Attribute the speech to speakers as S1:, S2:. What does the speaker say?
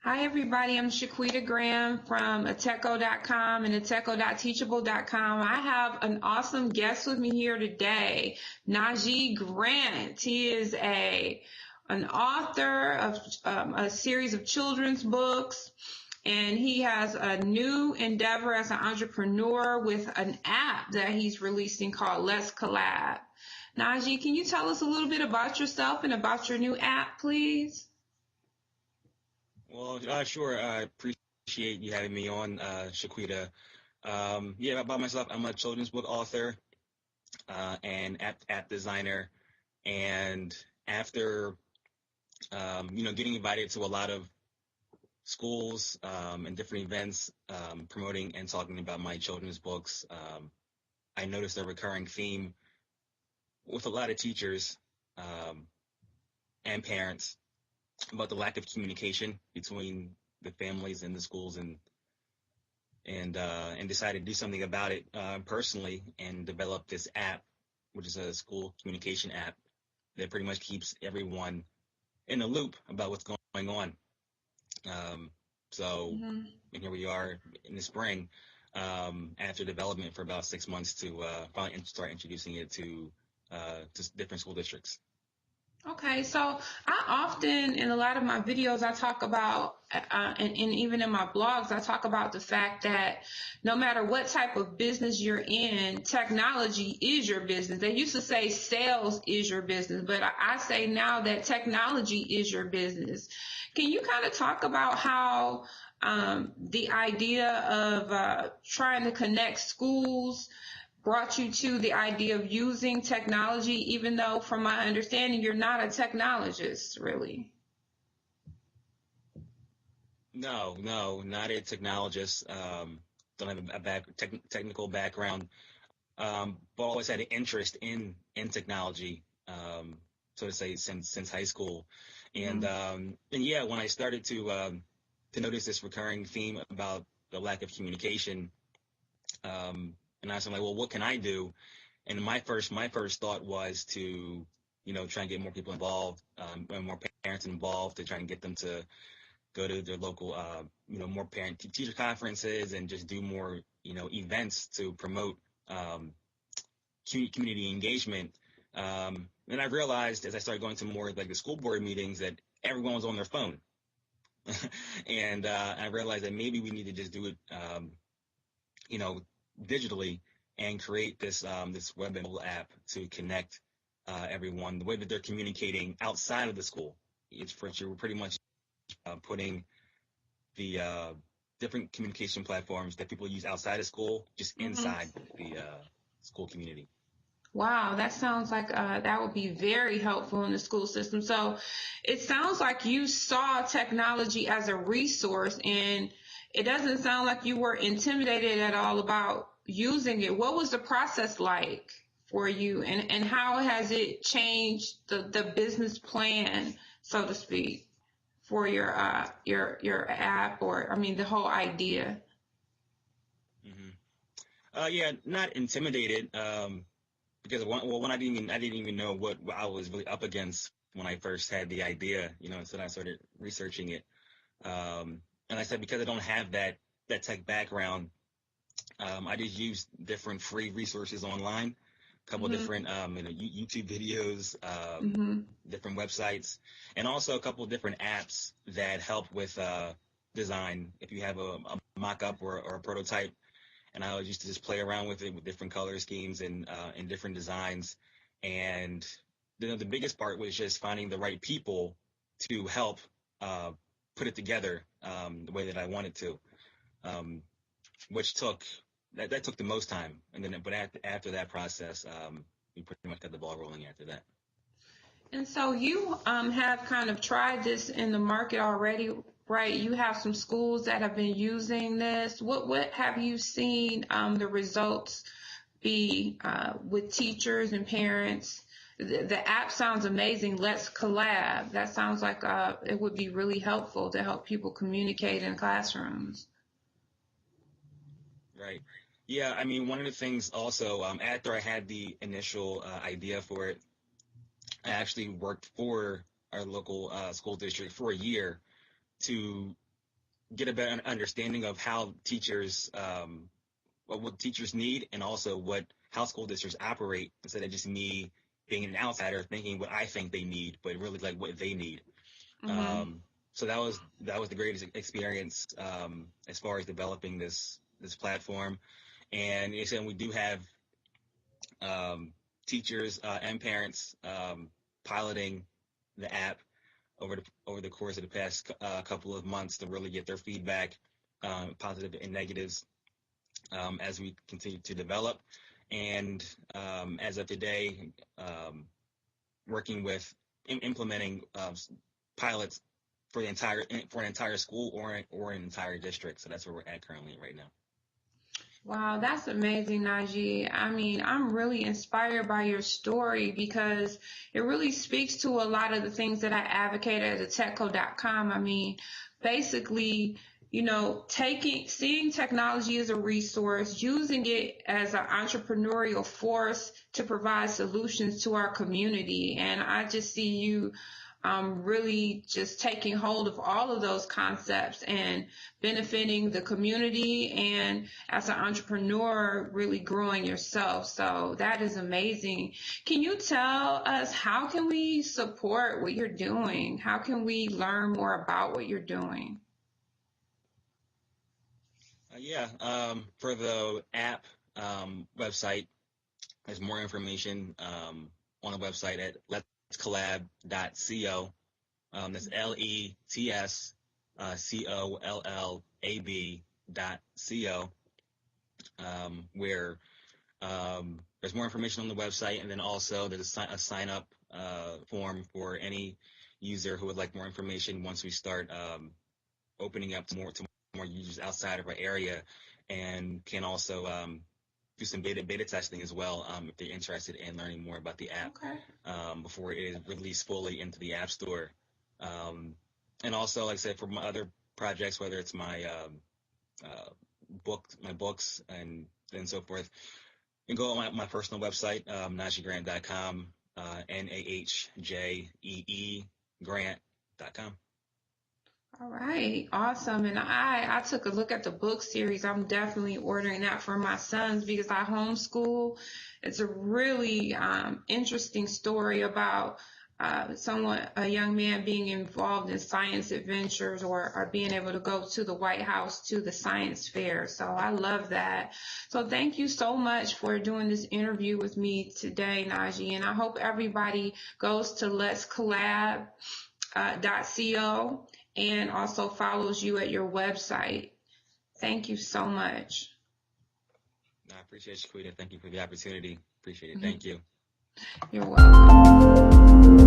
S1: Hi, everybody. I'm Shaquita Graham from AttechCo.com and AttechCo.teachable.com. I have an awesome guest with me here today, Nahjee Grant. He is an author of a series of children's books, and he has a new endeavor as an entrepreneur with an app that he's releasing called Let's Collab. Nahjee, can you tell us a little bit about yourself and about your new app, please?
S2: Well, sure. I appreciate you having me on, Shaquita. Yeah, about myself, I'm a children's book author and app designer. And after, getting invited to a lot of schools and different events promoting and talking about my children's books, I noticed a recurring theme with a lot of teachers and parents about the lack of communication between the families and the schools, and decided to do something about it personally, and develop this app, which is a school communication app that pretty much keeps everyone in the loop about what's going on. So, and here we are in the spring, after development for about 6 months to finally start introducing it to different school districts.
S1: Okay, so I often, in a lot of my videos, I talk about, and even in my blogs, I talk about the fact that no matter what type of business you're in, technology is your business. They used to say sales is your business, but I say now that technology is your business. Can you kind of talk about how the idea of trying to connect schools brought you to the idea of using technology, even though from my understanding, you're not a technologist, really?
S2: No, not a technologist. Don't have technical background, but always had an interest in technology, so to say, since high school. And yeah, when I started to notice this recurring theme about the lack of communication, and I was like, well, what can I do? And my first thought was to, try and get more people involved, and more parents involved, to try and get them to go to their local, more parent teacher conferences, and just do more, events to promote community engagement. And I realized, as I started going to more like the school board meetings, that everyone was on their phone. And I realized that maybe we need to just do it, digitally, and create this web and mobile app to connect everyone the way that they're communicating outside of the school. We're pretty much putting the different communication platforms that people use outside of school just inside the school community.
S1: Wow, that sounds like that would be very helpful in the school system. So it sounds like you saw technology as a resource, and it doesn't sound like you were intimidated at all about using it. What was the process like for you, and how has it changed the business plan, so to speak, for your app, or I mean the whole idea?
S2: Yeah, not intimidated, because when I didn't even know what I was really up against when I first had the idea, so I started researching it. And I said, because I don't have that tech background, I just use different free resources online, a couple of different YouTube videos, different websites, and also a couple of different apps that help with design. If you have a mock-up or a prototype, and I used to just play around with it with different color schemes and different designs. And the biggest part was just finding the right people to help put it together the way that I wanted to, which took the most time. And then, but after that process, we pretty much got the ball rolling after that.
S1: And so you have kind of tried this in the market already, right? You have some schools that have been using this. What have you seen the results be with teachers and parents? The app sounds amazing. Let's Collab. That sounds like it would be really helpful to help people communicate in classrooms.
S2: Right. Yeah, I mean, one of the things also, after I had the initial idea for it, I actually worked for our local school district for a year to get a better understanding of how teachers, what teachers need, and also how school districts operate, instead of just me being an outsider thinking what I think they need, but really like what they need.
S1: Mm-hmm.
S2: So that was the greatest experience as far as developing this platform. And you said we do have teachers and parents piloting the app over the course of the past couple of months to really get their feedback, positive and negatives, as we continue to develop. And as of today, working with implementing pilots for an entire school or an entire district. So that's where we're at currently right now.
S1: Wow, that's amazing, Nahjee. I mean, I'm really inspired by your story because it really speaks to a lot of the things that I advocate at AttechCo.com. I mean, basically, seeing technology as a resource, using it as an entrepreneurial force to provide solutions to our community. And I just see you really just taking hold of all of those concepts and benefiting the community, and as an entrepreneur, really growing yourself. So that is amazing. Can you tell us, how can we support what you're doing? How can we learn more about what you're doing?
S2: For the app website, there's more information on the website at letscollab.co. That's LETSCOLLAB.co, where there's more information on the website, and then also there's a sign up form for any user who would like more information once we start opening up to more users outside of our area, and can also do some beta testing as well if they're interested in learning more about the app.
S1: Okay.
S2: Before it is released fully into the App Store. And also, like I said, for my other projects, whether it's my books and so forth, you can go on my personal website, NahjeeGrant.com, NAHJEE Grant.com.
S1: All right, awesome. And I took a look at the book series. I'm definitely ordering that for my sons because I homeschool. It's a really interesting story about a young man being involved in science adventures, or being able to go to the White House to the science fair. So I love that. So thank you so much for doing this interview with me today, Nahjee. And I hope everybody goes to letscollab.co and also follows you at your website. Thank you so much.
S2: I appreciate you, Shaquita. Thank you for the opportunity. Appreciate it. Thank you.
S1: You're welcome.